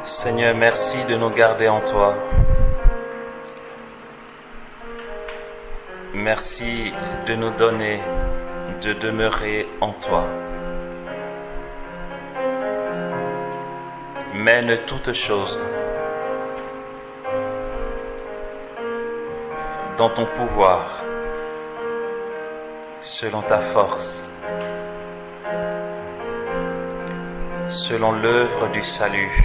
Seigneur, merci de nous garder en toi. Merci de nous donner de demeurer en toi. Mène toutes choses dans ton pouvoir, selon ta force, selon l'œuvre du salut.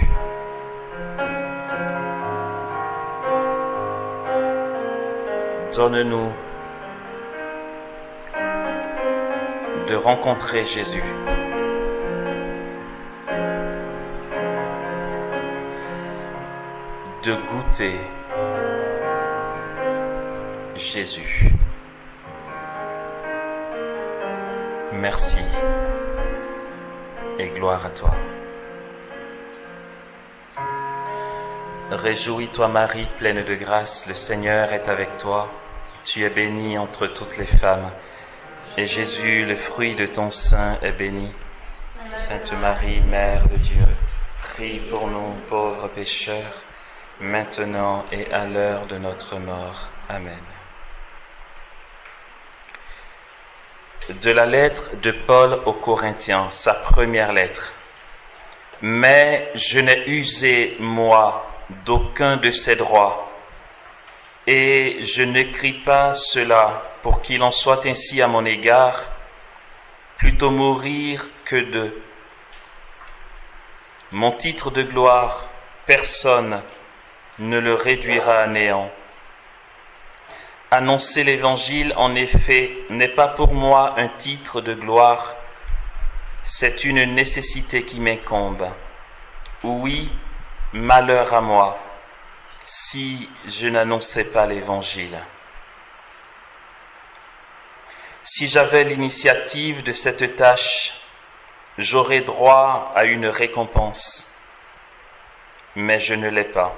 Donne-nous de rencontrer Jésus. De goûter Jésus. Merci et gloire à toi. Réjouis-toi Marie, pleine de grâce, le Seigneur est avec toi. Tu es bénie entre toutes les femmes, et Jésus, le fruit de ton sein, est béni. Sainte Marie, Mère de Dieu, prie pour nous pauvres pécheurs, maintenant et à l'heure de notre mort. Amen. De la lettre de Paul aux Corinthiens, sa première lettre. Mais je n'ai usé, moi, d'aucun de ces droits, et je n'écris pas cela pour qu'il en soit ainsi à mon égard, plutôt mourir que de. Mon titre de gloire, personne ne le réduira à néant. Annoncer l'Évangile, en effet, n'est pas pour moi un titre de gloire, c'est une nécessité qui m'incombe. Oui, malheur à moi, si je n'annonçais pas l'Évangile. Si j'avais l'initiative de cette tâche, j'aurais droit à une récompense, mais je ne l'ai pas.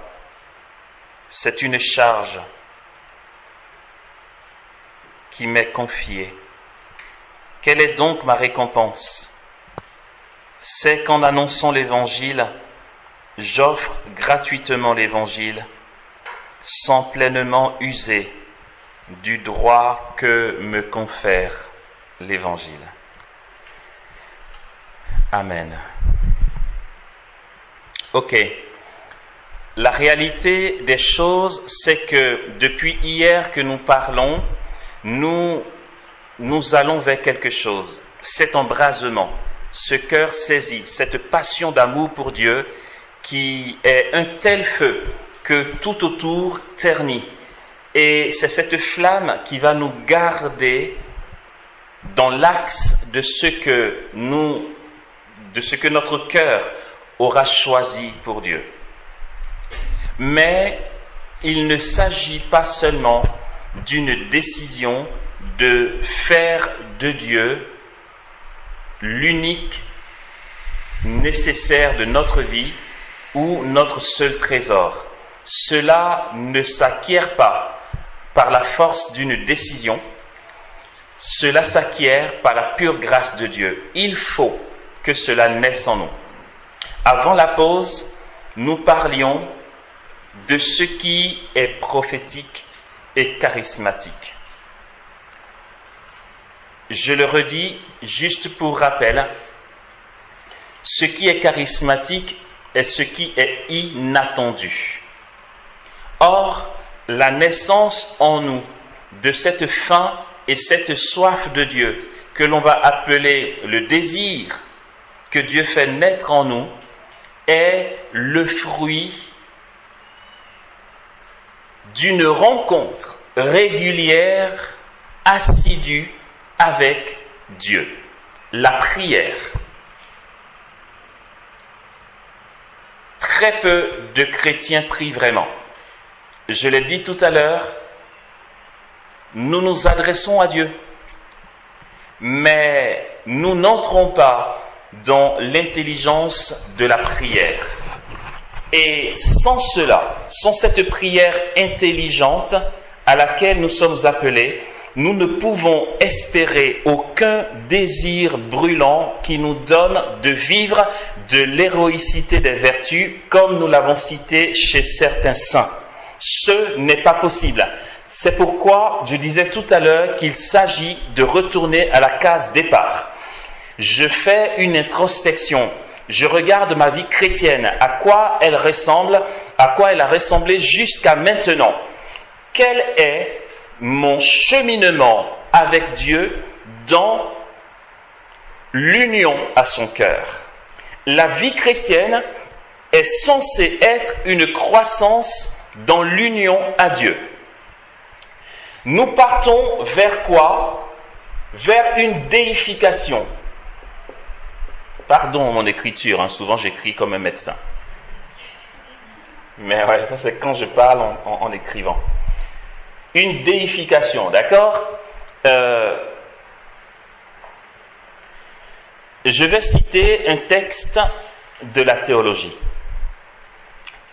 C'est une charge qui m'est confiée. Quelle est donc ma récompense? C'est qu'en annonçant l'Évangile, j'offre gratuitement l'Évangile, sans pleinement user du droit que me confère l'Évangile. Amen. Ok. La réalité des choses, c'est que depuis hier que nous parlons, nous allons vers quelque chose. Cet embrasement, ce cœur saisi, cette passion d'amour pour Dieu qui est un tel feu que tout autour ternit. Et c'est cette flamme qui va nous garder dans l'axe de ce que notre cœur aura choisi pour Dieu. Mais il ne s'agit pas seulement d'une décision de faire de Dieu l'unique nécessaire de notre vie ou notre seul trésor. Cela ne s'acquiert pas par la force d'une décision, cela s'acquiert par la pure grâce de Dieu. Il faut que cela naisse en nous. Avant la pause, nous parlions de ce qui est prophétique et charismatique. Je le redis juste pour rappel, ce qui est charismatique est ce qui est inattendu. Or, la naissance en nous de cette faim et cette soif de Dieu, que l'on va appeler le désir que Dieu fait naître en nous, est le fruit d'une rencontre régulière, assidue avec Dieu. La prière. Très peu de chrétiens prient vraiment. Je l'ai dit tout à l'heure, nous nous adressons à Dieu, mais nous n'entrons pas dans l'intelligence de la prière. Et sans cela, sans cette prière intelligente à laquelle nous sommes appelés, nous ne pouvons espérer aucun désir brûlant qui nous donne de vivre de l'héroïcité des vertus comme nous l'avons cité chez certains saints. Ce n'est pas possible. C'est pourquoi je disais tout à l'heure qu'il s'agit de retourner à la case départ. Je fais une introspection. Je regarde ma vie chrétienne, à quoi elle ressemble, à quoi elle a ressemblé jusqu'à maintenant. Quel est mon cheminement avec Dieu dans l'union à son cœur? La vie chrétienne est censée être une croissance dans l'union à Dieu. Nous partons vers quoi? Vers une déification. Pardon mon écriture, souvent j'écris comme un médecin. Mais ouais, ça c'est quand je parle en écrivant. Une déification, d'accord? Je vais citer un texte de la théologie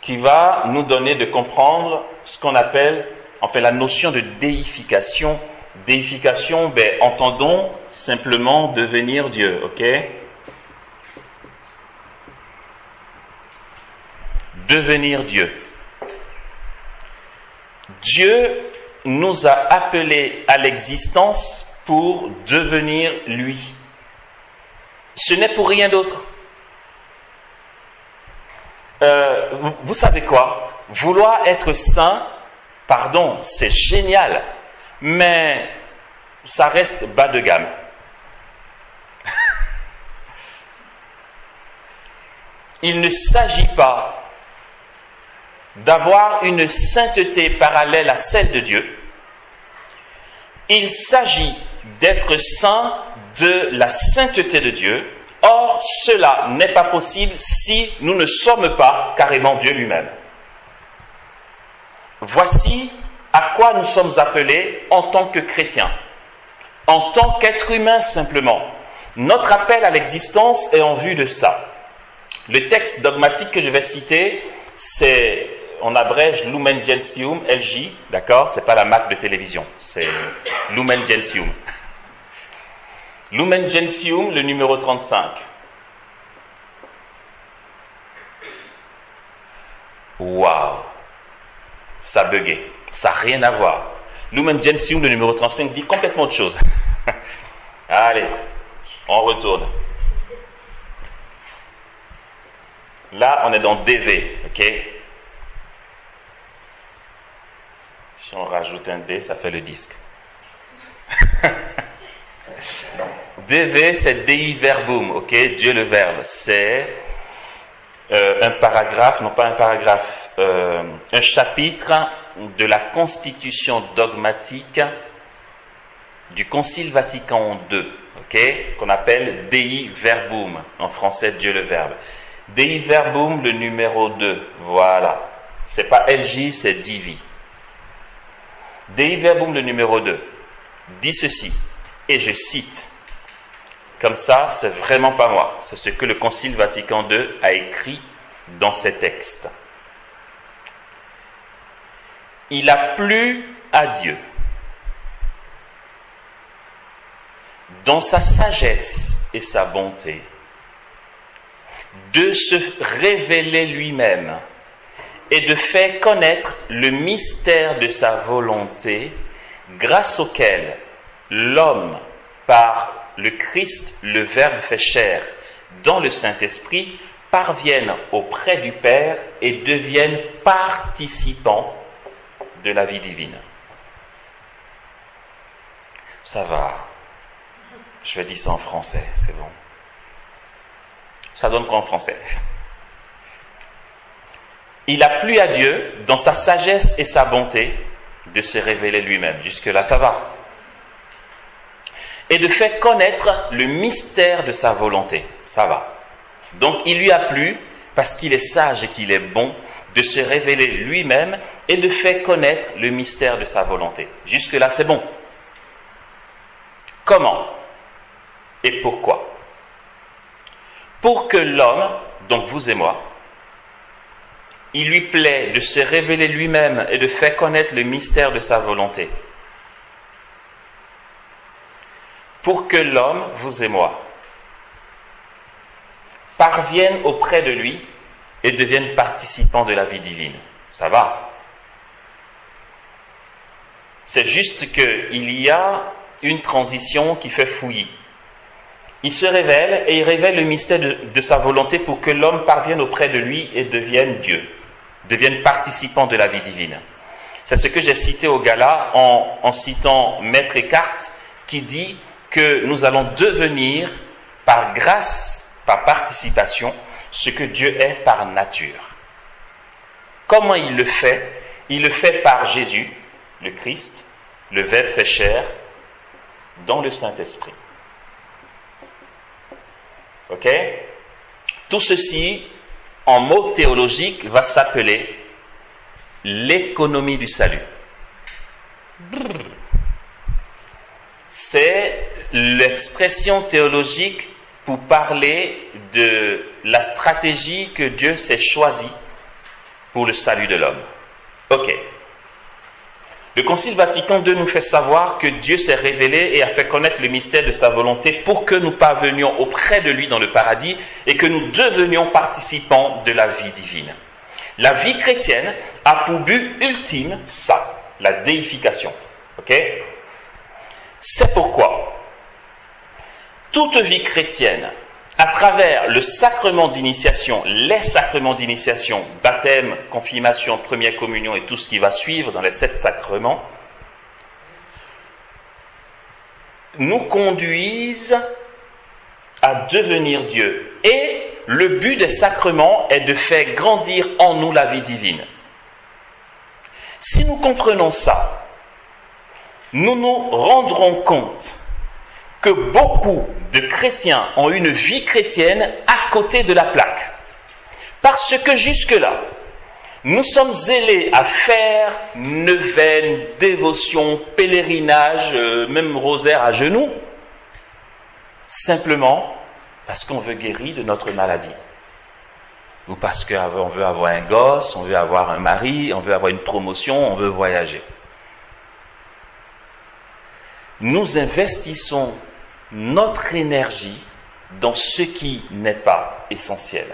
qui va nous donner de comprendre ce qu'on appelle, la notion de déification. Déification, entendons simplement devenir Dieu, ok? Devenir Dieu. Dieu nous a appelés à l'existence pour devenir lui. Ce n'est pour rien d'autre. Vous savez quoi? Vouloir être saint, c'est génial, mais ça reste bas de gamme. Il ne s'agit pas d'avoir une sainteté parallèle à celle de Dieu. Il s'agit d'être saint de la sainteté de Dieu. Or, cela n'est pas possible si nous ne sommes pas carrément Dieu lui-même. Voici à quoi nous sommes appelés en tant que chrétiens, en tant qu'être humain simplement. Notre appel à l'existence est en vue de ça. Le texte dogmatique que je vais citer, c'est, on abrège Lumen Gentium, LJ, d'accord? C'est pas la marque de télévision, c'est Lumen Gentium. Lumen Gentium, le numéro 35. Waouh! Ça a bugué. Ça n'a rien à voir. Lumen Gentium, le numéro 35, dit complètement autre chose. Allez, on retourne. Là, on est dans DV, ok? Si on rajoute un D, ça fait le disque. DV, c'est Dei Verbum, ok? Dieu le Verbe. C'est un paragraphe, non pas un paragraphe, un chapitre de la constitution dogmatique du Concile Vatican II, ok? Qu'on appelle Dei Verbum, en français Dieu le Verbe. Dei Verbum, le numéro 2, voilà. C'est pas LJ, c'est Divi. Dei Verbum, le numéro 2, dit ceci, et je cite. Comme ça, c'est vraiment pas moi. C'est ce que le Concile Vatican II a écrit dans ses textes. Il a plu à Dieu, dans sa sagesse et sa bonté, de se révéler lui-même et de faire connaître le mystère de sa volonté, grâce auquel l'homme, par le Christ, le Verbe fait chair, dans le Saint-Esprit, parviennent auprès du Père et deviennent participants de la vie divine. Ça va. Je vais dire ça en français, c'est bon. Ça donne quoi en français? Il a plu à Dieu, dans sa sagesse et sa bonté, de se révéler lui-même. Jusque-là, ça va. Et de faire connaître le mystère de sa volonté. Ça va. Donc, il lui a plu, parce qu'il est sage et qu'il est bon, de se révéler lui-même et de faire connaître le mystère de sa volonté. Jusque-là, c'est bon. Comment et pourquoi? Pour que l'homme, donc vous et moi, il lui plaît de se révéler lui-même et de faire connaître le mystère de sa volonté. pour que l'homme, vous et moi, parvienne auprès de lui et devienne participant de la vie divine. Ça va. C'est juste qu'il y a une transition qui fait fouillis. Il se révèle et il révèle le mystère de sa volonté pour que l'homme parvienne auprès de lui et devienne Dieu, devienne participant de la vie divine. C'est ce que j'ai cité au Gala en citant Maître Eckhart qui dit que nous allons devenir par grâce, par participation, ce que Dieu est par nature. Comment il le fait? Il le fait par Jésus, le Christ, le Verbe fait chair, dans le Saint-Esprit. Ok? Tout ceci, en mots théologiques, va s'appeler l'économie du salut. C'est l'expression théologique pour parler de la stratégie que Dieu s'est choisie pour le salut de l'homme. Ok. Le Concile Vatican II nous fait savoir que Dieu s'est révélé et a fait connaître le mystère de sa volonté pour que nous parvenions auprès de lui dans le paradis et que nous devenions participants de la vie divine. La vie chrétienne a pour but ultime ça, la déification. Ok? C'est pourquoi toute vie chrétienne, à travers le sacrement d'initiation, les sacrements d'initiation, baptême, confirmation, première communion et tout ce qui va suivre dans les 7 sacrements, nous conduisent à devenir Dieu. Et le but des sacrements est de faire grandir en nous la vie divine. Si nous comprenons ça, nous nous rendrons compte que beaucoup de chrétiens ont une vie chrétienne à côté de la plaque. Parce que jusque-là, nous sommes zélés à faire neuvaines, dévotions, pèlerinages, même rosaire à genoux, simplement parce qu'on veut guérir de notre maladie. Ou parce qu'on veut avoir un gosse, on veut avoir un mari, on veut avoir une promotion, on veut voyager. Nous investissons notre énergie dans ce qui n'est pas essentiel.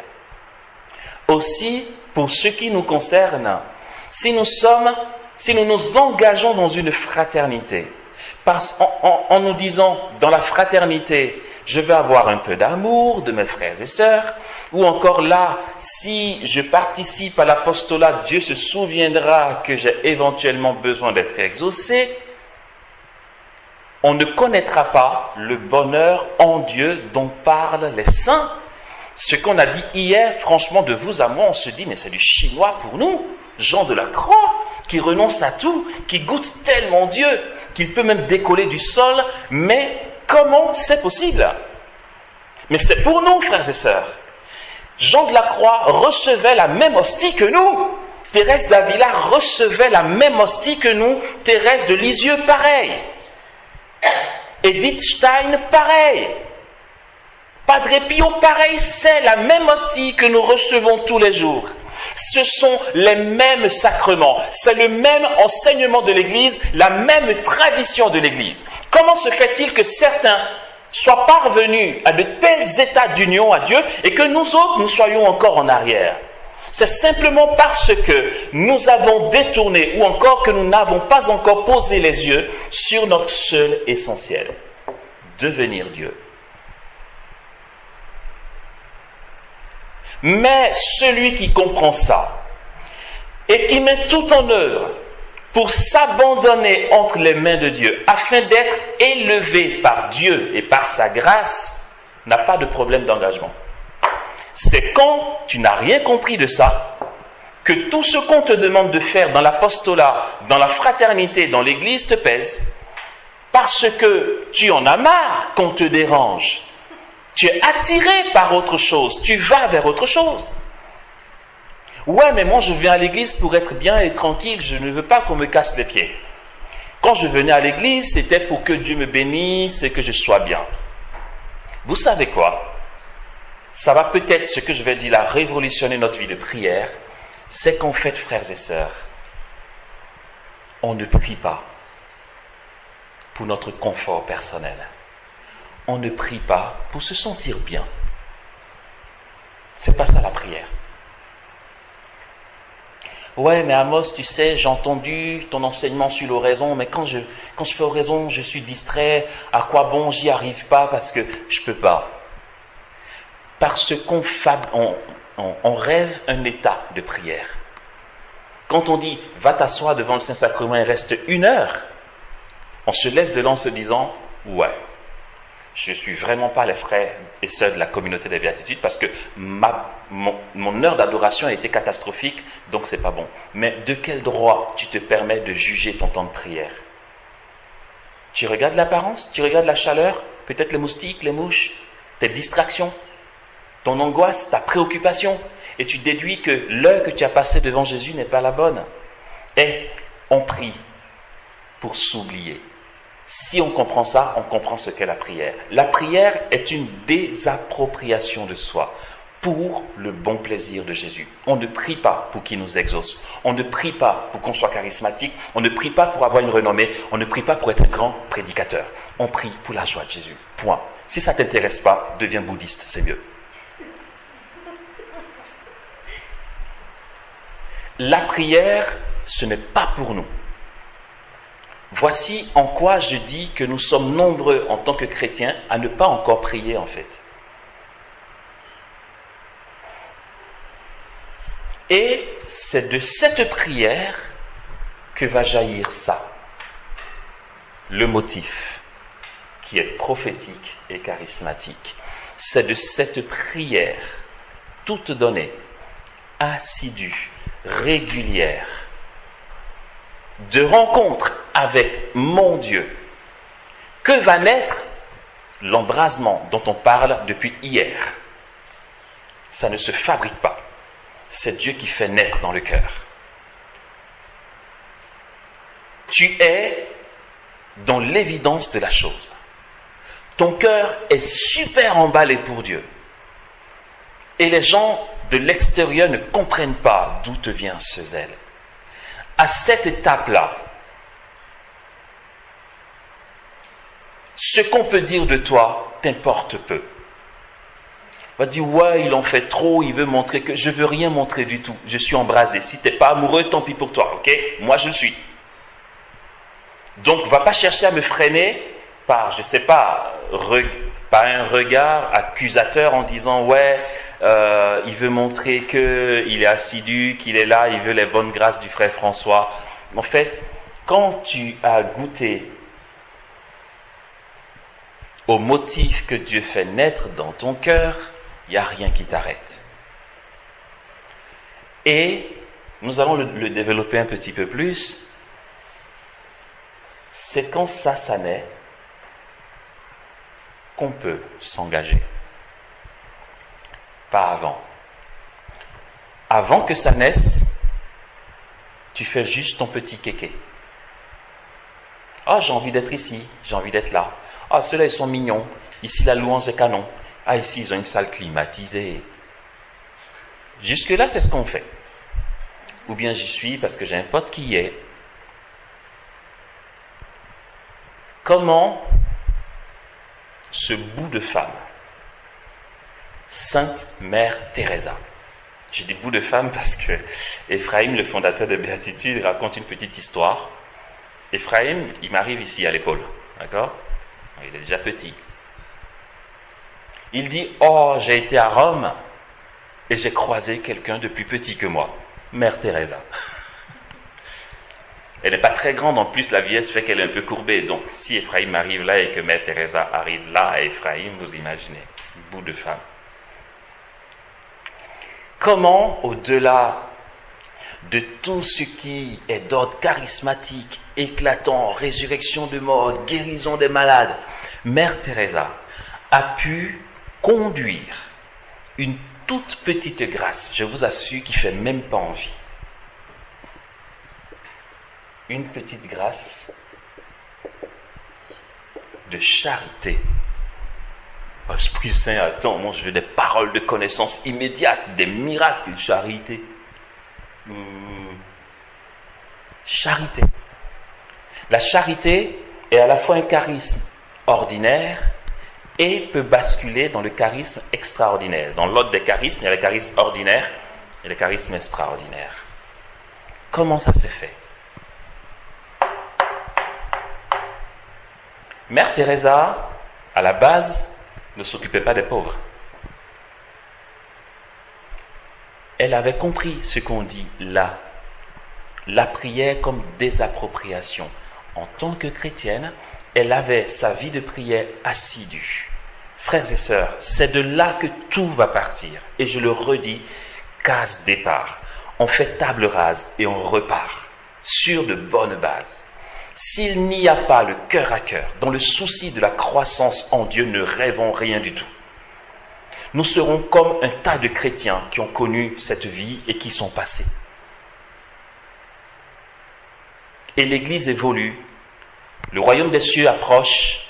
Aussi, pour ce qui nous concerne, si nous nous engageons dans une fraternité, en nous disant, dans la fraternité, je vais avoir un peu d'amour de mes frères et sœurs, ou encore là, si je participe à l'apostolat, Dieu se souviendra que j'ai éventuellement besoin d'être exaucé, on ne connaîtra pas le bonheur en Dieu dont parlent les saints. Ce qu'on a dit hier, franchement, de vous à moi, on se dit, mais c'est du chinois pour nous, Jean de la Croix, qui renonce à tout, qui goûte tellement Dieu, qu'il peut même décoller du sol, mais comment c'est possible? Mais c'est pour nous, frères et sœurs. Jean de la Croix recevait la même hostie que nous. Thérèse d'Avila recevait la même hostie que nous. Thérèse de Lisieux, pareil. Edith Stein, pareil. Padre Pio, pareil, c'est la même hostie que nous recevons tous les jours. Ce sont les mêmes sacrements, c'est le même enseignement de l'Église, la même tradition de l'Église. Comment se fait-il que certains soient parvenus à de tels états d'union à Dieu et que nous autres, nous soyons encore en arrière? C'est simplement parce que nous avons détourné ou encore que nous n'avons pas encore posé les yeux sur notre seul essentiel, devenir Dieu. Mais celui qui comprend ça et qui met tout en œuvre pour s'abandonner entre les mains de Dieu afin d'être élevé par Dieu et par sa grâce n'a pas de problème d'engagement. C'est quand tu n'as rien compris de ça que tout ce qu'on te demande de faire dans l'apostolat, dans la fraternité, dans l'église te pèse parce que tu en as marre qu'on te dérange. Tu es attiré par autre chose, tu vas vers autre chose. Ouais, mais moi je viens à l'église pour être bien et tranquille, je ne veux pas qu'on me casse les pieds. Quand je venais à l'église, c'était pour que Dieu me bénisse et que je sois bien. Vous savez quoi? Ça va peut-être, ce que je vais dire là, révolutionner notre vie de prière. C'est qu'en fait, frères et sœurs, on ne prie pas pour notre confort personnel. on ne prie pas pour se sentir bien. C'est pas ça la prière. Ouais, mais Amos, tu sais, j'ai entendu ton enseignement sur l'oraison, mais quand je fais oraison, je suis distrait. À quoi bon, j'y arrive pas parce que je peux pas. Parce qu'on on rêve un état de prière. Quand on dit « va t'asseoir devant le Saint-Sacrement et reste 1 heure », on se lève de là en se disant « ouais, je ne suis vraiment pas les frères et sœurs de la communauté des béatitudes parce que mon heure d'adoration a été catastrophique, donc c'est pas bon. » Mais de quel droit tu te permets de juger ton temps de prière? Tu regardes l'apparence, tu regardes la chaleur, peut-être les moustiques, les mouches, tes distractions, ton angoisse, ta préoccupation, et tu déduis que l'heure que tu as passée devant Jésus n'est pas la bonne. Et on prie pour s'oublier. Si on comprend ça, on comprend ce qu'est la prière. La prière est une désappropriation de soi pour le bon plaisir de Jésus. On ne prie pas pour qu'il nous exauce. On ne prie pas pour qu'on soit charismatique. On ne prie pas pour avoir une renommée. On ne prie pas pour être un grand prédicateur. On prie pour la joie de Jésus. Point. Si ça ne t'intéresse pas, deviens bouddhiste, c'est mieux. La prière, ce n'est pas pour nous. Voici en quoi je dis que nous sommes nombreux en tant que chrétiens à ne pas encore prier en fait. Et c'est de cette prière que va jaillir ça, le motif qui est prophétique et charismatique. C'est de cette prière toute donnée, assidue, régulière, de rencontre avec mon Dieu, que va naître l'embrasement dont on parle depuis hier. Ça ne se fabrique pas. C'est Dieu qui fait naître dans le cœur. Tu es dans l'évidence de la chose. Ton cœur est super emballé pour Dieu. Et les gens de l'extérieur ne comprennent pas d'où te vient ce zèle. À cette étape-là, ce qu'on peut dire de toi t'importe peu. On va dire, ouais, il en fait trop, il veut montrer que... Je veux rien montrer du tout, je suis embrasé. Si tu n'es pas amoureux, tant pis pour toi, ok? Moi, je le suis. Donc, va pas chercher à me freiner par, je sais pas, par un regard accusateur en disant, ouais, il veut montrer qu'il est assidu, qu'il est là, il veut les bonnes grâces du frère François. En fait, quand tu as goûté au motif que Dieu fait naître dans ton cœur, il n'y a rien qui t'arrête. Et nous allons le développer un petit peu plus. C'est quand ça naît qu'on peut s'engager. Pas avant. Avant que ça naisse, tu fais juste ton petit kéké. Ah, j'ai envie d'être ici, j'ai envie d'être là. Ah, ceux-là, ils sont mignons. Ici, la louange est canon. Ah, ici, ils ont une salle climatisée. Jusque-là, c'est ce qu'on fait. Ou bien j'y suis parce que j'ai un pote qui y est. Comment ce bout de femme, Sainte Mère Teresa, j'ai dit bout de femme parce que Ephraim, le fondateur de Béatitude, raconte une petite histoire. Ephraim, il m'arrive ici à l'épaule, d'accord? Il est déjà petit. Il dit, oh, j'ai été à Rome et j'ai croisé quelqu'un de plus petit que moi, Mère Teresa. Elle n'est pas très grande, en plus la vieillesse fait qu'elle est un peu courbée. Donc si Ephraim arrive là et que Mère Teresa arrive là à Ephraim, vous imaginez, bout de femme. Comment, au-delà de tout ce qui est d'ordre charismatique, éclatant, résurrection de mort, guérison des malades, Mère Teresa a pu conduire une toute petite grâce, je vous assure, qui ne fait même pas envie. Une petite grâce de charité. Esprit Saint, attends, moi je veux des paroles de connaissance immédiate, des miracles de charité. Charité. La charité est à la fois un charisme ordinaire et peut basculer dans le charisme extraordinaire. Dans l'ordre des charismes, il y a le charisme ordinaire et le charisme extraordinaire. Comment ça s'est fait? Mère Teresa, à la base, ne s'occupait pas des pauvres. Elle avait compris ce qu'on dit là. La prière comme désappropriation. En tant que chrétienne, elle avait sa vie de prière assidue. Frères et sœurs, c'est de là que tout va partir. Et je le redis, case départ. On fait table rase et on repart sur de bonnes bases. S'il n'y a pas le cœur à cœur, dans le souci de la croissance en Dieu, ne rêvons rien du tout. Nous serons comme un tas de chrétiens qui ont connu cette vie et qui sont passés. Et l'Église évolue, le royaume des cieux approche.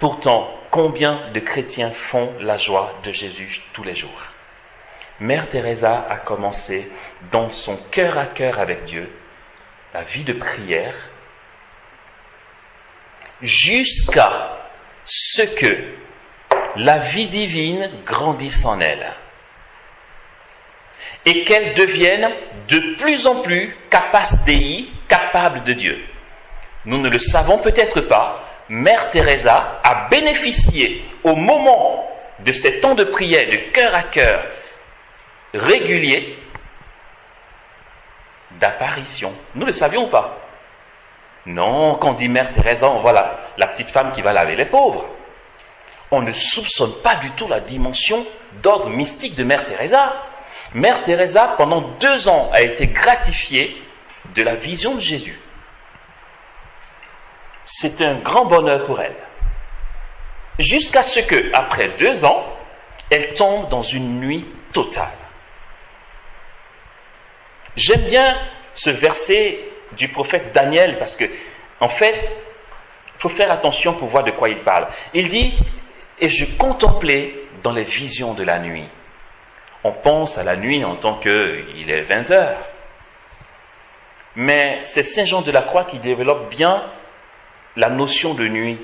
Pourtant, combien de chrétiens font la joie de Jésus tous les jours? Mère Teresa a commencé dans son cœur à cœur avec Dieu, la vie de prière, jusqu'à ce que la vie divine grandisse en elle et qu'elle devienne de plus en plus capas Dei, capable de Dieu. Nous ne le savons peut-être pas, Mère Teresa a bénéficié au moment de ces temps de prière de cœur à cœur réguliers d'apparitions. Nous le savions pas. Non, quand on dit Mère Teresa, on voit la petite femme qui va laver les pauvres. On ne soupçonne pas du tout la dimension d'ordre mystique de Mère Teresa. Mère Teresa, pendant 2 ans, a été gratifiée de la vision de Jésus. C'est un grand bonheur pour elle. Jusqu'à ce que, après 2 ans, elle tombe dans une nuit totale. J'aime bien ce verset du prophète Daniel parce que, en fait, il faut faire attention pour voir de quoi il parle. Il dit, et je contemplais dans les visions de la nuit. On pense à la nuit en tant qu'il est 20 heures. Mais c'est Saint Jean de la Croix qui développe bien la notion de nuit.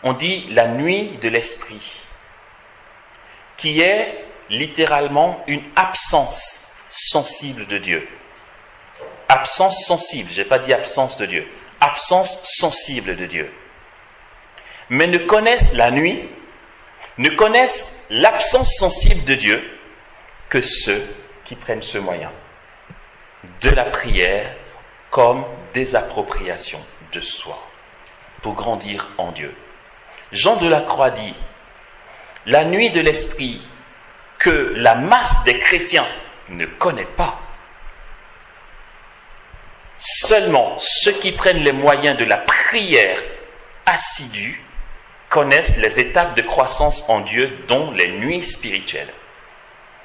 On dit la nuit de l'esprit, qui est littéralement une absence sensible de Dieu. Absence sensible, je n'ai pas dit absence de Dieu. Absence sensible de Dieu. Mais ne connaissent la nuit, ne connaissent l'absence sensible de Dieu que ceux qui prennent ce moyen de la prière comme désappropriation de soi pour grandir en Dieu. Jean de la Croix dit, la nuit de l'esprit que la masse des chrétiens ne connaît pas. Seulement ceux qui prennent les moyens de la prière assidue connaissent les étapes de croissance en Dieu, dont les nuits spirituelles.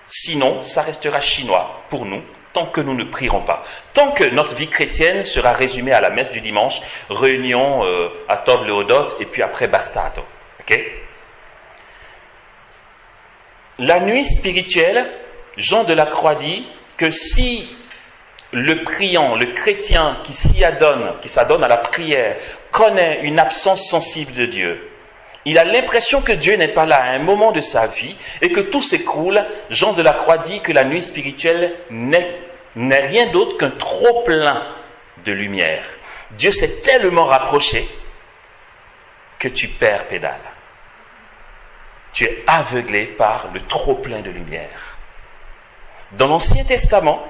Sinon, ça restera chinois pour nous, tant que nous ne prierons pas. Tant que notre vie chrétienne sera résumée à la messe du dimanche, réunion à table Léodote, et puis après bastato. Okay? La nuit spirituelle, Jean de la Croix dit que si le priant, le chrétien qui s'adonne à la prière, connaît une absence sensible de Dieu, il a l'impression que Dieu n'est pas là à un moment de sa vie et que tout s'écroule. Jean de la Croix dit que la nuit spirituelle n'est rien d'autre qu'un trop-plein de lumière. Dieu s'est tellement rapproché que tu perds pédale. Tu es aveuglé par le trop-plein de lumière. Dans l'Ancien Testament,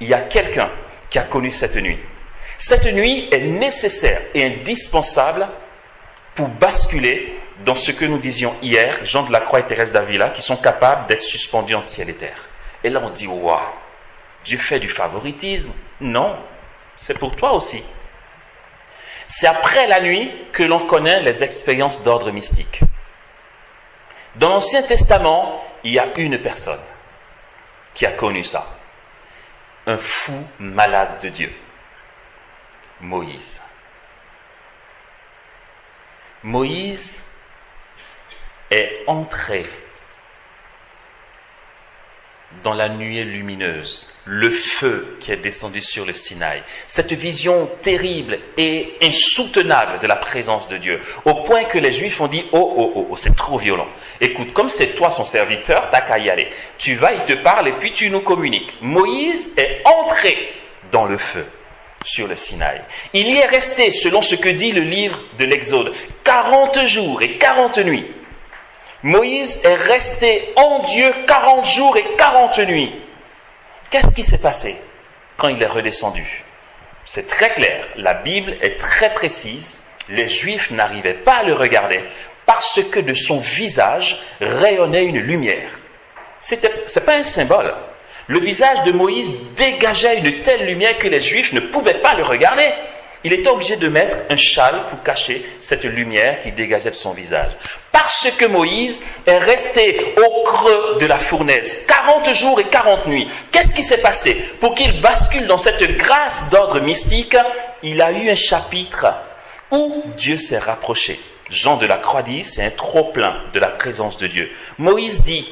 il y a quelqu'un qui a connu cette nuit. Cette nuit est nécessaire et indispensable pour basculer dans ce que nous disions hier, Jean de la Croix et Thérèse d'Avila, qui sont capables d'être suspendus en ciel et terre. Et là on dit, waouh, Dieu fait du favoritisme. Non, c'est pour toi aussi. C'est après la nuit que l'on connaît les expériences d'ordre mystique. Dans l'Ancien Testament, il y a une personne qui a connu ça. Un fou malade de Dieu. Moïse. Moïse est entré dans la nuée lumineuse, le feu qui est descendu sur le Sinaï. Cette vision terrible et insoutenable de la présence de Dieu, au point que les Juifs ont dit « Oh, c'est trop violent. Écoute, comme c'est toi son serviteur, t'as qu'à y aller. Tu vas, il te parle et puis tu nous communiques. » Moïse est entré dans le feu sur le Sinaï. Il y est resté, selon ce que dit le livre de l'Exode, 40 jours et 40 nuits. Moïse est resté en Dieu 40 jours et 40 nuits. Qu'est-ce qui s'est passé quand il est redescendu? C'est très clair, la Bible est très précise. Les Juifs n'arrivaient pas à le regarder parce que de son visage rayonnait une lumière. C'est pas un symbole. Le visage de Moïse dégageait une telle lumière que les Juifs ne pouvaient pas le regarder. Il était obligé de mettre un châle pour cacher cette lumière qui dégageait de son visage. Parce que Moïse est resté au creux de la fournaise 40 jours et 40 nuits. Qu'est-ce qui s'est passé? Pour qu'il bascule dans cette grâce d'ordre mystique, il a eu un chapitre où Dieu s'est rapproché. Jean de la Croix dit, c'est un trop-plein de la présence de Dieu. Moïse dit,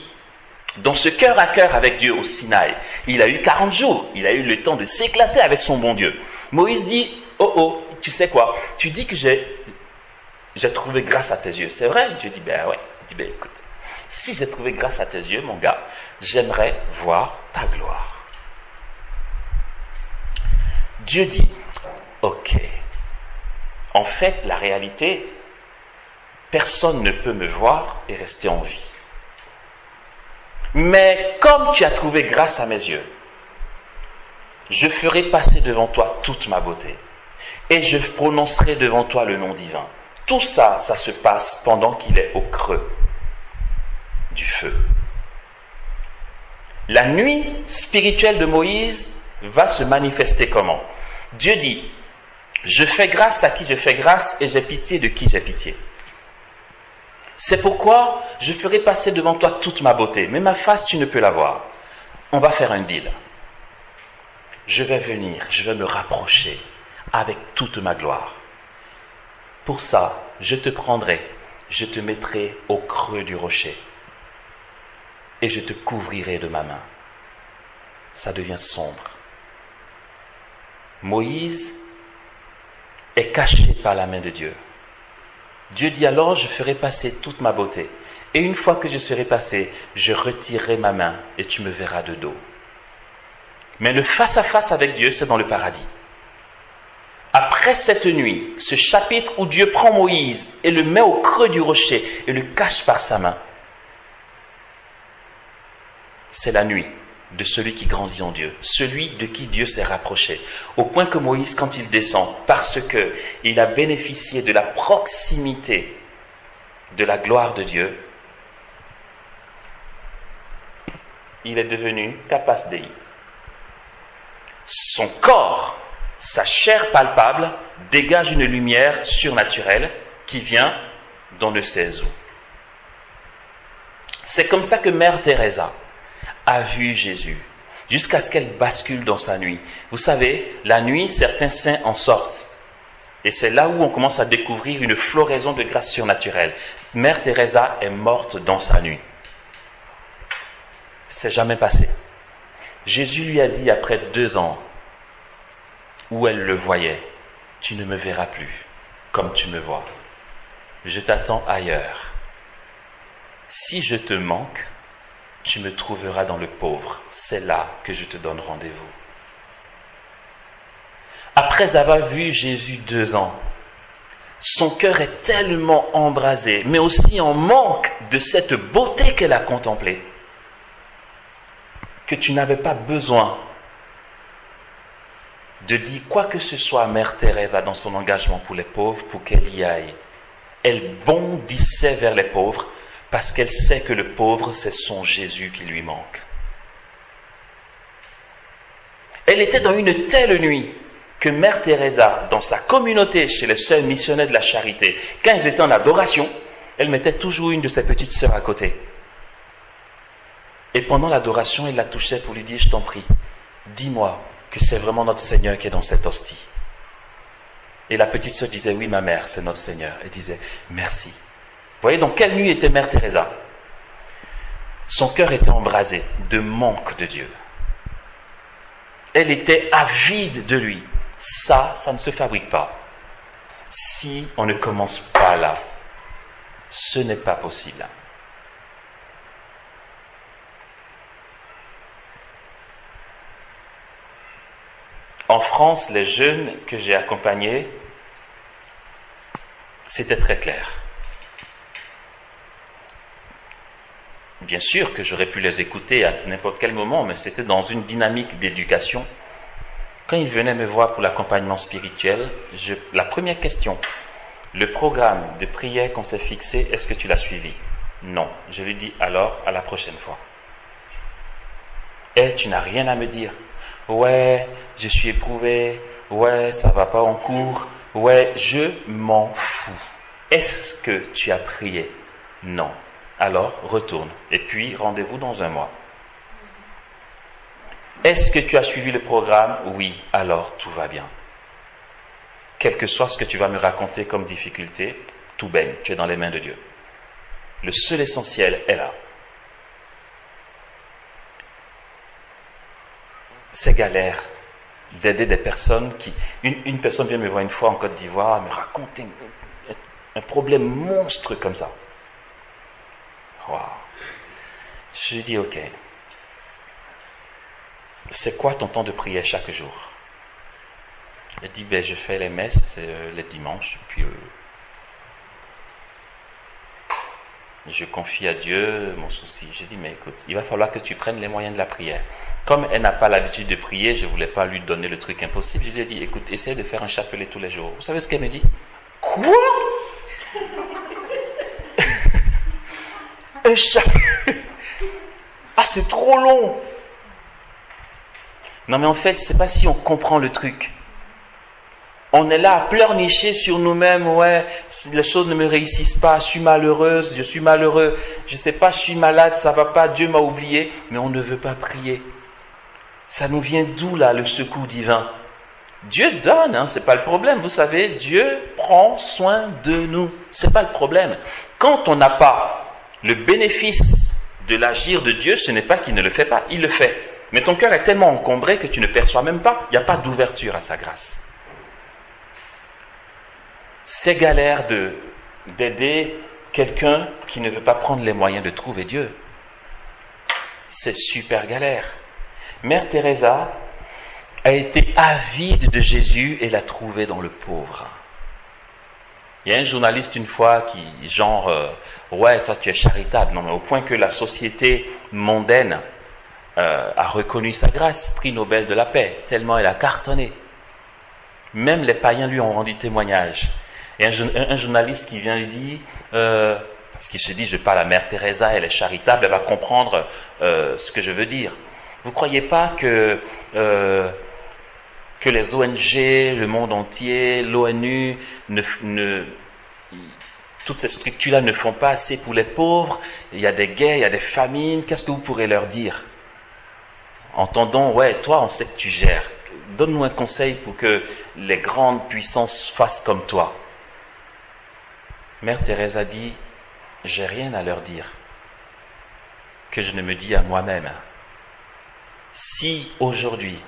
dans ce cœur à cœur avec Dieu au Sinaï, il a eu 40 jours, il a eu le temps de s'éclater avec son bon Dieu. Moïse dit, oh, tu sais quoi, tu dis que j'ai trouvé grâce à tes yeux, c'est vrai? Dieu dit, ben ouais. Il dit, ben écoute, si j'ai trouvé grâce à tes yeux, mon gars, j'aimerais voir ta gloire. Dieu dit, ok, en fait, la réalité, personne ne peut me voir et rester en vie. Mais comme tu as trouvé grâce à mes yeux, je ferai passer devant toi toute ma beauté et je prononcerai devant toi le nom divin. Tout ça, ça se passe pendant qu'il est au creux du feu. La nuit spirituelle de Moïse va se manifester comment? Dieu dit, je fais grâce à qui je fais grâce et j'ai pitié de qui j'ai pitié. C'est pourquoi je ferai passer devant toi toute ma beauté, mais ma face tu ne peux la voir. On va faire un deal. Je vais venir, je vais me rapprocher avec toute ma gloire. Pour ça, je te prendrai, je te mettrai au creux du rocher et je te couvrirai de ma main. Ça devient sombre. Moïse est caché par la main de Dieu. Dieu dit alors, je ferai passer toute ma beauté. Et une fois que je serai passé, je retirerai ma main et tu me verras de dos. Mais le face-à-face avec Dieu, c'est dans le paradis. Après cette nuit, ce chapitre où Dieu prend Moïse et le met au creux du rocher et le cache par sa main, c'est la nuit de celui qui grandit en Dieu, celui de qui Dieu s'est rapproché, au point que Moïse, quand il descend, parce qu'il a bénéficié de la proximité de la gloire de Dieu, il est devenu Kapas Dei. Son corps, sa chair palpable, dégage une lumière surnaturelle qui vient d'on ne sait où. C'est comme ça que Mère Teresa a vu Jésus, jusqu'à ce qu'elle bascule dans sa nuit. Vous savez, la nuit, certains saints en sortent. Et c'est là où on commence à découvrir une floraison de grâce surnaturelle. Mère Teresa est morte dans sa nuit. C'est jamais passé. Jésus lui a dit après 2 ans, où elle le voyait, tu ne me verras plus comme tu me vois. Je t'attends ailleurs. Si je te manque, tu me trouveras dans le pauvre. C'est là que je te donne rendez-vous. Après avoir vu Jésus 2 ans, son cœur est tellement embrasé, mais aussi en manque de cette beauté qu'elle a contemplée, que tu n'avais pas besoin de dire quoi que ce soit à Mère Teresa dans son engagement pour les pauvres, pour qu'elle y aille. Elle bondissait vers les pauvres, parce qu'elle sait que le pauvre, c'est son Jésus qui lui manque. Elle était dans une telle nuit que Mère Teresa, dans sa communauté chez les sœurs missionnaires de la charité, quand ils étaient en adoration, elle mettait toujours une de ses petites sœurs à côté. Et pendant l'adoration, elle la touchait pour lui dire, je t'en prie, dis-moi que c'est vraiment notre Seigneur qui est dans cette hostie. Et la petite sœur disait, oui ma mère, c'est notre Seigneur. Elle disait, merci. Vous voyez dans quelle nuit était Mère Teresa? Son cœur était embrasé de manque de Dieu. Elle était avide de lui. Ça ne se fabrique pas. Si on ne commence pas là, ce n'est pas possible. En France, les jeunes que j'ai accompagnés, c'était très clair. Bien sûr que j'aurais pu les écouter à n'importe quel moment, mais c'était dans une dynamique d'éducation. Quand ils venaient me voir pour l'accompagnement spirituel, la première question, le programme de prière qu'on s'est fixé, est-ce que tu l'as suivi? Non. Je lui dis alors à la prochaine fois. Et tu n'as rien à me dire. Ouais, je suis éprouvé. Ouais, ça va pas en cours. Ouais, je m'en fous. Est-ce que tu as prié? Non. Alors, retourne. Et puis, rendez-vous dans un mois. Est-ce que tu as suivi le programme? Oui. Alors, tout va bien. Quel que soit ce que tu vas me raconter comme difficulté, tout baigne. Tu es dans les mains de Dieu. Le seul essentiel est là. C'est galère d'aider des personnes qui... Une personne vient me voir une fois en Côte d'Ivoire, me raconte un problème monstre comme ça. Wow. Je lui dis, ok, c'est quoi ton temps de prière chaque jour? Elle dit, je fais les messes les dimanches, puis je confie à Dieu mon souci. Je dis, mais écoute, il va falloir que tu prennes les moyens de la prière. Comme elle n'a pas l'habitude de prier, je ne voulais pas lui donner le truc impossible. Je lui ai dit, écoute, essaie de faire un chapelet tous les jours. Vous savez ce qu'elle me dit? Quoi? Un chapelet? Ah, c'est trop long. Non, mais en fait, c'est pas si on comprend le truc. On est là à pleurnicher sur nous-mêmes, ouais, les choses ne me réussissent pas, je suis malheureuse, je suis malheureux, je sais pas, je suis malade, ça va pas, Dieu m'a oublié, mais on ne veut pas prier. Ça nous vient d'où là, le secours divin? Dieu donne, hein, c'est pas le problème, vous savez, Dieu prend soin de nous, c'est pas le problème. Quand on n'a pas le bénéfice de l'agir de Dieu, ce n'est pas qu'il ne le fait pas, il le fait. Mais ton cœur est tellement encombré que tu ne perçois même pas, il n'y a pas d'ouverture à sa grâce. C'est galère d'aider quelqu'un qui ne veut pas prendre les moyens de trouver Dieu. C'est super galère. Mère Teresa a été avide de Jésus et l'a trouvé dans le pauvre. Il y a un journaliste une fois qui, ouais, toi tu es charitable. Non, mais au point que la société mondaine a reconnu sa grâce, prix Nobel de la paix, tellement elle a cartonné. Même les païens lui ont rendu témoignage. Et un journaliste qui vient lui dire, parce qu'il se dit, je parle à Mère Teresa, elle est charitable, elle va comprendre ce que je veux dire. Vous ne croyez pas que les ONG, le monde entier, l'ONU, toutes ces structures-là ne font pas assez pour les pauvres? Il y a des guerres, il y a des famines, qu'est-ce que vous pourrez leur dire? Entendons, ouais, toi, on sait que tu gères. Donne-nous un conseil pour que les grandes puissances fassent comme toi. Mère Teresa dit, j'ai rien à leur dire que je ne me dis à moi-même. Si aujourd'hui,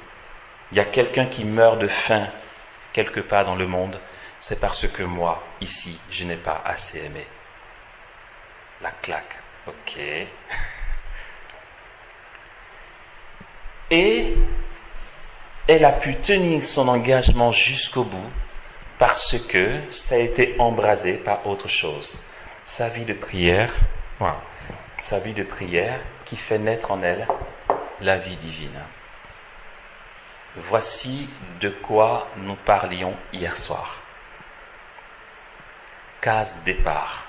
il y a quelqu'un qui meurt de faim quelque part dans le monde, c'est parce que moi, ici, je n'ai pas assez aimé. La claque. Ok. Et elle a pu tenir son engagement jusqu'au bout parce que ça a été embrasé par autre chose. Sa vie de prière, sa vie de prière qui fait naître en elle la vie divine. Voici de quoi nous parlions hier soir. Case départ.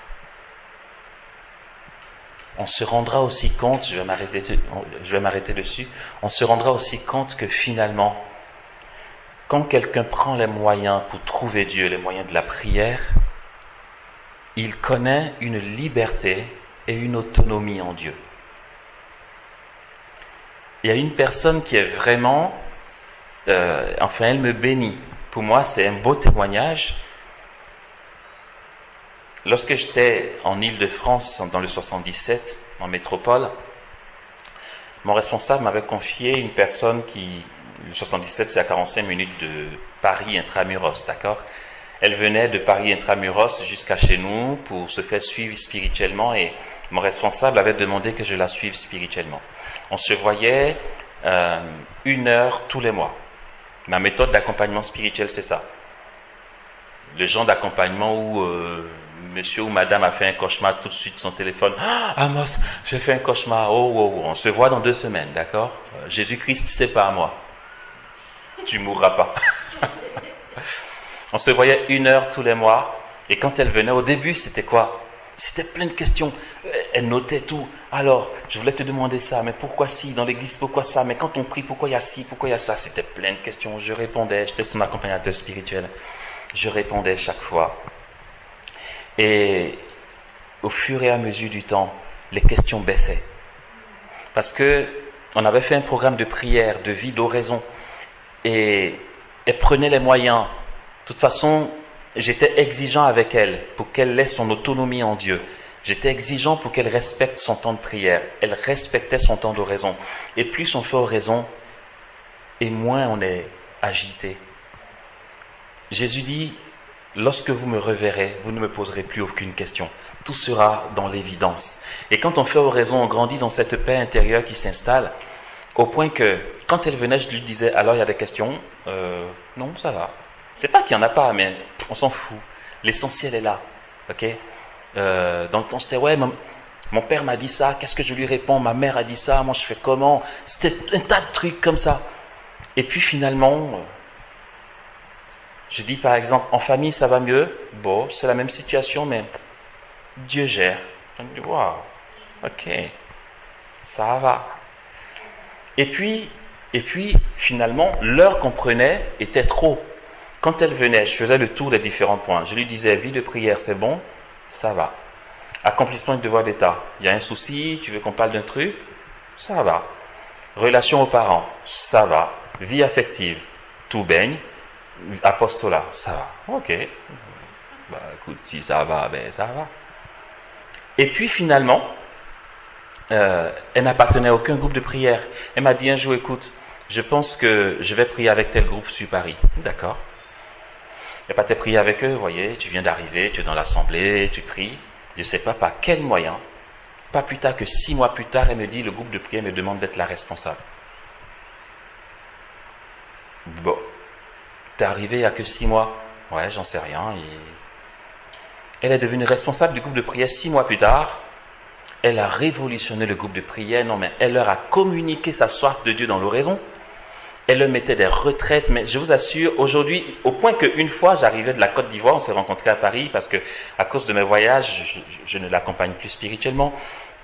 On se rendra aussi compte, je vais m'arrêter dessus, on se rendra aussi compte que finalement, quand quelqu'un prend les moyens pour trouver Dieu, les moyens de la prière, il connaît une liberté et une autonomie en Dieu. Il y a une personne qui est vraiment, elle me bénit. Pour moi, c'est un beau témoignage. Lorsque j'étais en Île-de-France, dans le 77, en métropole, mon responsable m'avait confié une personne qui, le 77, c'est à 45 minutes de Paris intramuros, d'accord? Elle venait de Paris intramuros jusqu'à chez nous pour se faire suivre spirituellement et mon responsable avait demandé que je la suive spirituellement. On se voyait 1 heure tous les mois. Ma méthode d'accompagnement spirituel, c'est ça. Le genre d'accompagnement où monsieur ou madame a fait un cauchemar, tout de suite son téléphone. Ah, Amos, j'ai fait un cauchemar. Oh, on se voit dans 2 semaines, d'accord? Jésus-Christ, c'est pas à moi. Tu mourras pas. On se voyait 1 heure tous les mois. Et quand elle venait, au début, c'était quoi? C'était plein de questions. Elle notait tout. Alors, je voulais te demander ça, mais pourquoi si? Dans l'église, pourquoi ça? Mais quand on prie, pourquoi il y a ci? Pourquoi il y a ça? C'était plein de questions. Je répondais. J'étais son accompagnateur spirituel. Je répondais chaque fois. Et au fur et à mesure du temps, les questions baissaient. Parce que on avait fait un programme de prière, de vie, d'oraison. Et elle prenait les moyens. De toute façon, j'étais exigeant avec elle pour qu'elle laisse son autonomie en Dieu. J'étais exigeant pour qu'elle respecte son temps de prière. Elle respectait son temps d'oraison. Et plus on fait oraison, et moins on est agité. Jésus dit, lorsque vous me reverrez, vous ne me poserez plus aucune question. Tout sera dans l'évidence. Et quand on fait oraison, on grandit dans cette paix intérieure qui s'installe, au point que, quand elle venait, je lui disais, alors il y a des questions? Non, ça va. C'est pas qu'il n'y en a pas, mais on s'en fout. L'essentiel est là. Ok? Dans le temps, c'était, ouais, mon père m'a dit ça, qu'est-ce que je lui réponds? Ma mère a dit ça, moi je fais comment? C'était un tas de trucs comme ça. Et puis finalement, je dis par exemple, en famille ça va mieux? Bon, c'est la même situation, mais Dieu gère. Je me dis, waouh, ok, ça va. Et puis, finalement, l'heure qu'on prenait était trop. Quand elle venait, je faisais le tour des différents points. Je lui disais, vie de prière, c'est bon? Ça va. Accomplissement du devoir d'État. Il y a un souci, tu veux qu'on parle d'un truc? Ça va. Relation aux parents, ça va. Vie affective, tout baigne. Apostolat, ça va. Ok. Bah, écoute, si ça va, ben ça va. Et puis finalement, elle n'appartenait à aucun groupe de prière. Elle m'a dit un jour, écoute, je pense que je vais prier avec tel groupe sur Paris. D'accord. Elle n'a pas prié avec eux, vous voyez, tu viens d'arriver, tu es dans l'assemblée, tu pries. Je ne sais pas par quel moyen. Pas plus tard que 6 mois plus tard, elle me dit, le groupe de prière me demande d'être la responsable. Bon. T'es arrivé il n'y a que 6 mois? Ouais, j'en sais rien. Elle est devenue responsable du groupe de prière 6 mois plus tard. Elle a révolutionné le groupe de prière. Non, mais elle leur a communiqué sa soif de Dieu dans l'oraison. Elle leur mettait des retraites. Mais je vous assure, aujourd'hui, au point qu'une fois, j'arrivais de la Côte d'Ivoire, on s'est rencontrés à Paris parce que, à cause de mes voyages, je ne l'accompagne plus spirituellement.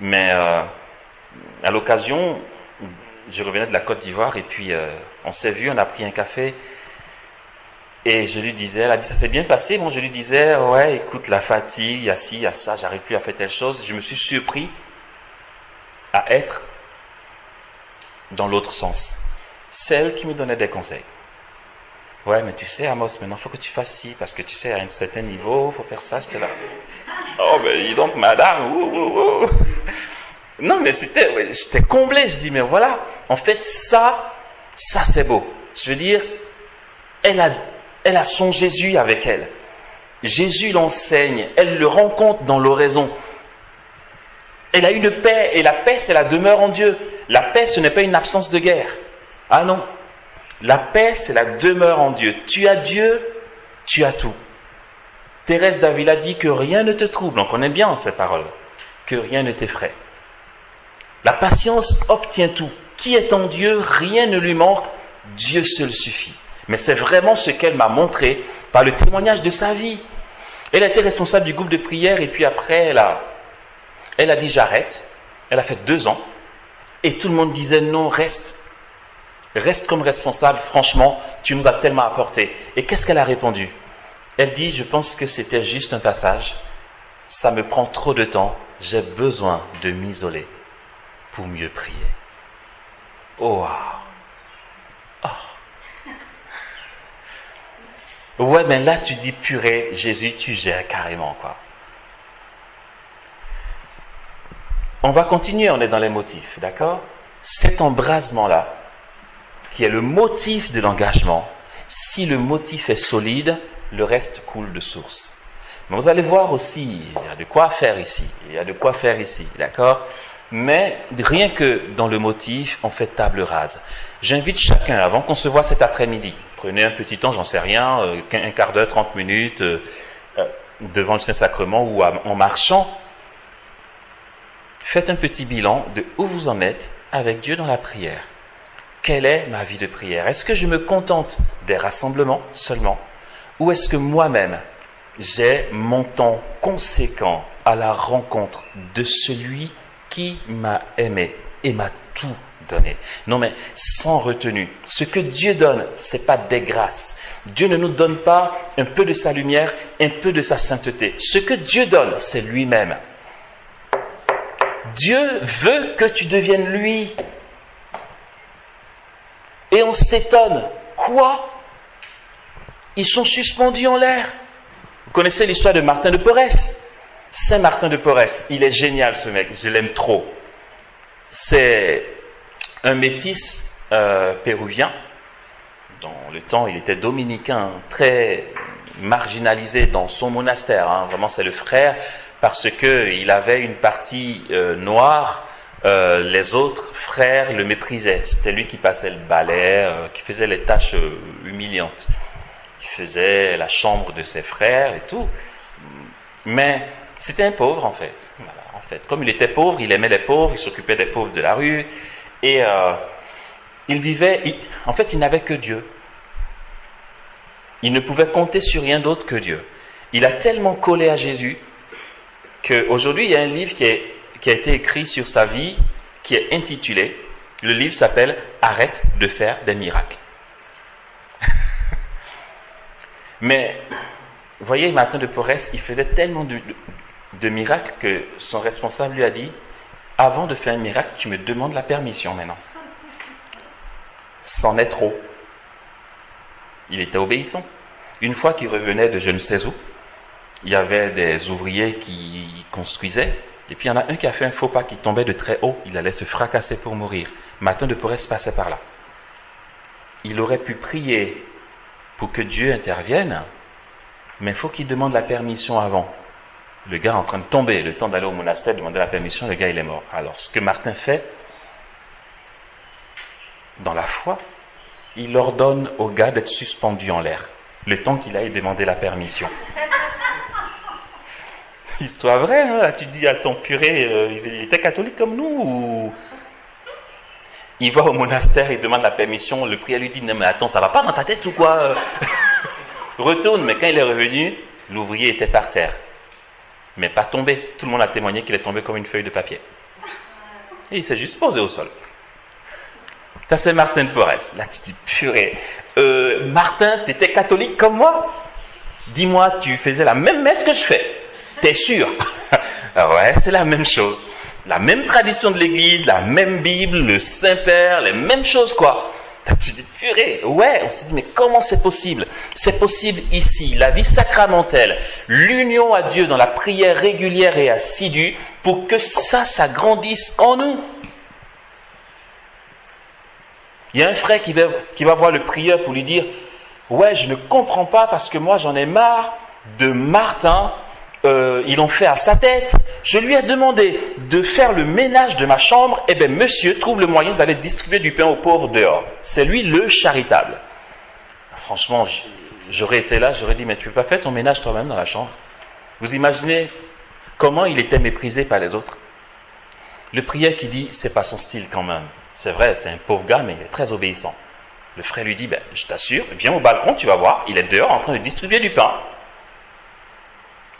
Mais à l'occasion, je revenais de la Côte d'Ivoire et puis on s'est vu, on a pris un café. Et je lui disais, elle a dit, ça s'est bien passé. Bon, je lui disais, ouais, écoute, la fatigue, il y a ci, il y a ça, j'arrive plus à faire telle chose. Je me suis surpris à être dans l'autre sens. Celle qui me donnait des conseils. Ouais, mais tu sais, Amos, maintenant, il faut que tu fasses ci, parce que tu sais, à un certain niveau, il faut faire ça. J'étais là. Oh, ben, dis donc, madame, Non, mais j'étais comblé. Je dis, mais voilà, en fait, ça, c'est beau. Je veux dire, elle a son Jésus avec elle. Jésus l'enseigne, elle le rencontre dans l'oraison. Elle a une paix, et la paix, c'est la demeure en Dieu. La paix, ce n'est pas une absence de guerre. Ah non. La paix, c'est la demeure en Dieu. Tu as Dieu, tu as tout. Thérèse d'Avila dit que rien ne te trouble. On connaît bien ces paroles. Que rien ne t'effraie. La patience obtient tout. Qui est en Dieu, rien ne lui manque. Dieu seul suffit. Mais c'est vraiment ce qu'elle m'a montré par le témoignage de sa vie. Elle a été responsable du groupe de prière et puis après, elle a dit j'arrête. Elle a fait 2 ans. Et tout le monde disait non, reste. Reste comme responsable, franchement, tu nous as tellement apporté. Et qu'est-ce qu'elle a répondu? Elle dit, je pense que c'était juste un passage. Ça me prend trop de temps. J'ai besoin de m'isoler pour mieux prier. Oh, wow. Ouais, mais là, tu dis, purée, Jésus, tu gères carrément, quoi. On va continuer, on est dans les motifs, d'accord? cet embrasement-là, qui est le motif de l'engagement, si le motif est solide, le reste coule de source. Mais vous allez voir aussi, il y a de quoi faire ici, il y a de quoi faire ici, d'accord? Mais rien que dans le motif, on fait table rase. J'invite chacun, avant qu'on se voit cet après-midi, prenez un petit temps, j'en sais rien, un quart d'heure, 30 minutes, devant le Saint-Sacrement ou en marchant, faites un petit bilan de où vous en êtes avec Dieu dans la prière. Quelle est ma vie de prière? Est-ce que je me contente des rassemblements seulement? Ou est-ce que moi-même, j'ai mon temps conséquent à la rencontre de celui qui m'a aimé et m'a tout donné? Non mais sans retenue. Ce que Dieu donne, c'est pas des grâces. Dieu ne nous donne pas un peu de sa lumière, un peu de sa sainteté. Ce que Dieu donne, c'est lui-même. Dieu veut que tu deviennes lui. Et on s'étonne. Quoi? Ils sont suspendus en l'air. Vous connaissez l'histoire de Martin de Porres? Saint Martin de Porres, il est génial ce mec, je l'aime trop. C'est un métis péruvien. Dans le temps, il était dominicain, très marginalisé dans son monastère. Hein. Vraiment, c'est le frère, parce qu'il avait une partie noire. Les autres frères le méprisaient. C'était lui qui passait le balai, qui faisait les tâches humiliantes. Il faisait la chambre de ses frères et tout. Mais c'était un pauvre en fait. Voilà, en fait. Comme il était pauvre, il aimait les pauvres, il s'occupait des pauvres de la rue. Et il vivait... en fait, il n'avait que Dieu. Il ne pouvait compter sur rien d'autre que Dieu. Il a tellement collé à Jésus qu'aujourd'hui, il y a un livre qui a été écrit sur sa vie, qui est intitulé, le livre s'appelle « Arrête de faire des miracles ». Mais, vous voyez, Martin de Porres, il faisait tellement de miracles que son responsable lui a dit « Avant de faire un miracle, tu me demandes la permission maintenant. » C'en est trop. Il était obéissant. Une fois qu'il revenait de je ne sais où, il y avait des ouvriers qui construisaient, et puis il y en a un qui a fait un faux pas, qui tombait de très haut, il allait se fracasser pour mourir. Martin de Porres passait par là. Il aurait pu prier pour que Dieu intervienne, mais il faut qu'il demande la permission avant. Le gars est en train de tomber, le temps d'aller au monastère, demander la permission, le gars il est mort. Alors ce que Martin fait, dans la foi, il ordonne au gars d'être suspendu en l'air, le temps qu'il aille demander la permission. Histoire vraie, hein? Tu te dis, attends, purée, il était catholique comme nous ou... Il va au monastère, il demande la permission, le prieur lui dit, non mais attends, ça va pas dans ta tête ou quoi? Retourne, mais quand il est revenu, l'ouvrier était par terre. Mais pas tombé. Tout le monde a témoigné qu'il est tombé comme une feuille de papier. Et il s'est juste posé au sol. Ça c'est Martin de Porres. Là tu dis, purée, Martin, t'étais catholique comme moi? Dis-moi, tu faisais la même messe que je fais? T'es sûr? Ouais, c'est la même chose. La même tradition de l'église, la même Bible, le Saint-Père, les mêmes choses quoi. Là, tu dis, purée, ouais, on se dit, mais comment c'est possible? C'est possible ici, la vie sacramentelle, l'union à Dieu dans la prière régulière et assidue, pour que ça grandisse en nous. Il y a un frère qui va voir le prieur pour lui dire, ouais, je ne comprends pas parce que moi j'en ai marre de Martin, ils l'ont fait à sa tête. Je lui ai demandé de faire le ménage de ma chambre. Eh bien, monsieur trouve le moyen d'aller distribuer du pain aux pauvres dehors. C'est lui le charitable. Franchement, j'aurais été là, j'aurais dit, mais tu ne peux pas faire ton ménage toi-même dans la chambre? Vous imaginez comment il était méprisé par les autres? Le prieur qui dit, c'est pas son style quand même. C'est vrai, c'est un pauvre gars, mais il est très obéissant. Le frère lui dit, ben, je t'assure, viens au balcon, tu vas voir, il est dehors en train de distribuer du pain.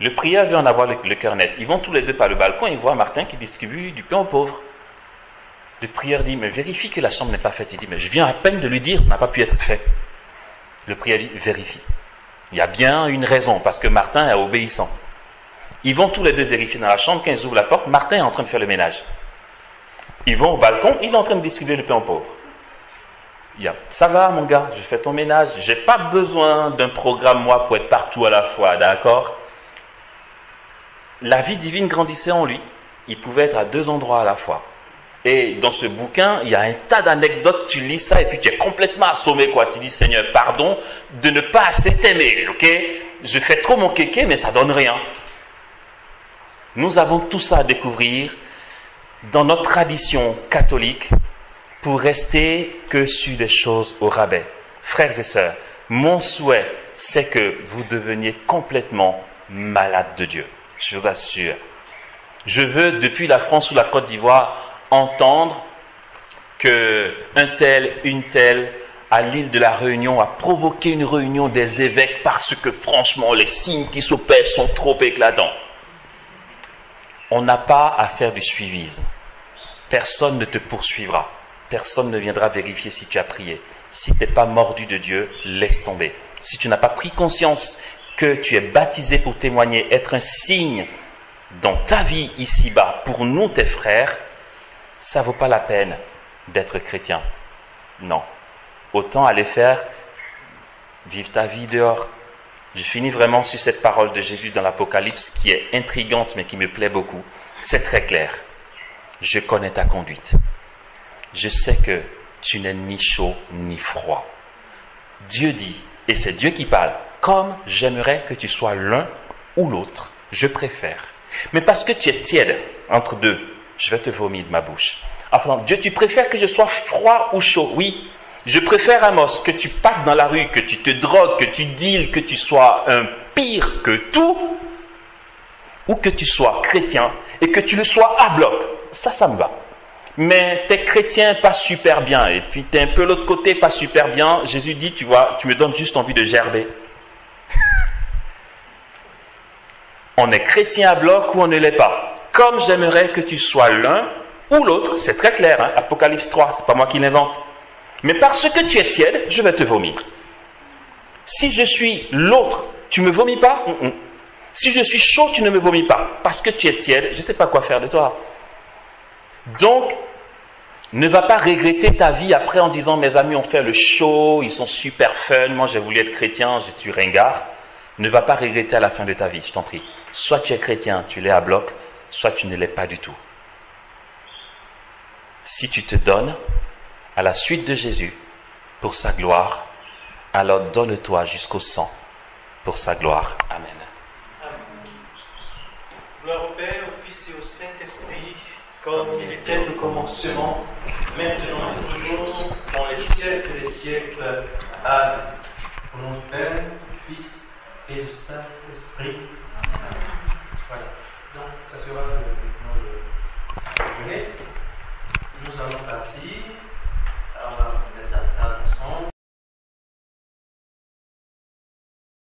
Le prieur veut en avoir le cœur net. Ils vont tous les deux par le balcon, ils voient Martin qui distribue du pain aux pauvres. Le prieur dit, mais vérifie que la chambre n'est pas faite. Il dit, mais je viens à peine de lui dire, ça n'a pas pu être fait. Le prieur dit, vérifie. Il y a bien une raison, parce que Martin est obéissant. Ils vont tous les deux vérifier dans la chambre, quand ils ouvrent la porte, Martin est en train de faire le ménage. Ils vont au balcon, il est en train de distribuer le pain aux pauvres. Il y a, ça va mon gars, je fais ton ménage, j'ai pas besoin d'un programme moi pour être partout à la fois, d'accord? La vie divine grandissait en lui. Il pouvait être à deux endroits à la fois. Et dans ce bouquin, il y a un tas d'anecdotes, tu lis ça et puis tu es complètement assommé, quoi. Tu dis, Seigneur, pardon de ne pas assez t'aimer, ok? Je fais trop mon kéké, mais ça donne rien. Nous avons tout ça à découvrir dans notre tradition catholique pour rester que sur des choses au rabais. Frères et sœurs, mon souhait, c'est que vous deveniez complètement malades de Dieu. Je vous assure. Je veux, depuis la France ou la Côte d'Ivoire, entendre que un tel, une telle, à l'île de la Réunion, a provoqué une réunion des évêques parce que franchement, les signes qui s'opèrent sont trop éclatants. On n'a pas à faire du suivisme. Personne ne te poursuivra. Personne ne viendra vérifier si tu as prié. Si tu n'es pas mordu de Dieu, laisse tomber. Si tu n'as pas pris conscience que tu es baptisé pour témoigner, être un signe dans ta vie ici-bas, pour nous, tes frères, ça ne vaut pas la peine d'être chrétien. Non. Autant aller faire, vivre ta vie dehors. Je finis vraiment sur cette parole de Jésus dans l'Apocalypse qui est intrigante mais qui me plaît beaucoup. C'est très clair. Je connais ta conduite. Je sais que tu n'es ni chaud ni froid. Dieu dit, et c'est Dieu qui parle, comme j'aimerais que tu sois l'un ou l'autre, je préfère. Mais parce que tu es tiède entre deux, je vais te vomir de ma bouche. Enfin, Dieu, tu préfères que je sois froid ou chaud? Oui. Je préfère, Amos, que tu partes dans la rue, que tu te drogues, que tu deals, que tu sois un pire que tout, ou que tu sois chrétien et que tu le sois à bloc. Ça me va. Mais t'es chrétien pas super bien, et puis t'es un peu l'autre côté pas super bien. Jésus dit, tu vois, tu me donnes juste envie de gerber. On est chrétien à bloc ou on ne l'est pas. Comme j'aimerais que tu sois l'un ou l'autre, c'est très clair, hein? Apocalypse 3, c'est pas moi qui l'invente. Mais parce que tu es tiède, je vais te vomir. Si je suis l'autre, tu me vomis pas? Si je suis chaud, tu ne me vomis pas. Parce que tu es tiède, je ne sais pas quoi faire de toi. Donc, ne va pas regretter ta vie après en disant, mes amis ont fait le show, ils sont super fun, moi j'ai voulu être chrétien, je suis ringard. Ne va pas regretter à la fin de ta vie, je t'en prie. Soit tu es chrétien, tu l'es à bloc, soit tu ne l'es pas du tout. Si tu te donnes à la suite de Jésus pour sa gloire, alors donne-toi jusqu'au sang pour sa gloire. Amen. Amen. Gloire au Père, au Fils et au Saint-Esprit, comme il était au commencement, maintenant et toujours, dans les siècles des siècles. Amen. Au nom du Père, du Fils et du Saint-Esprit. Voilà. Donc, ça sera le déjeuner. Nous allons partir.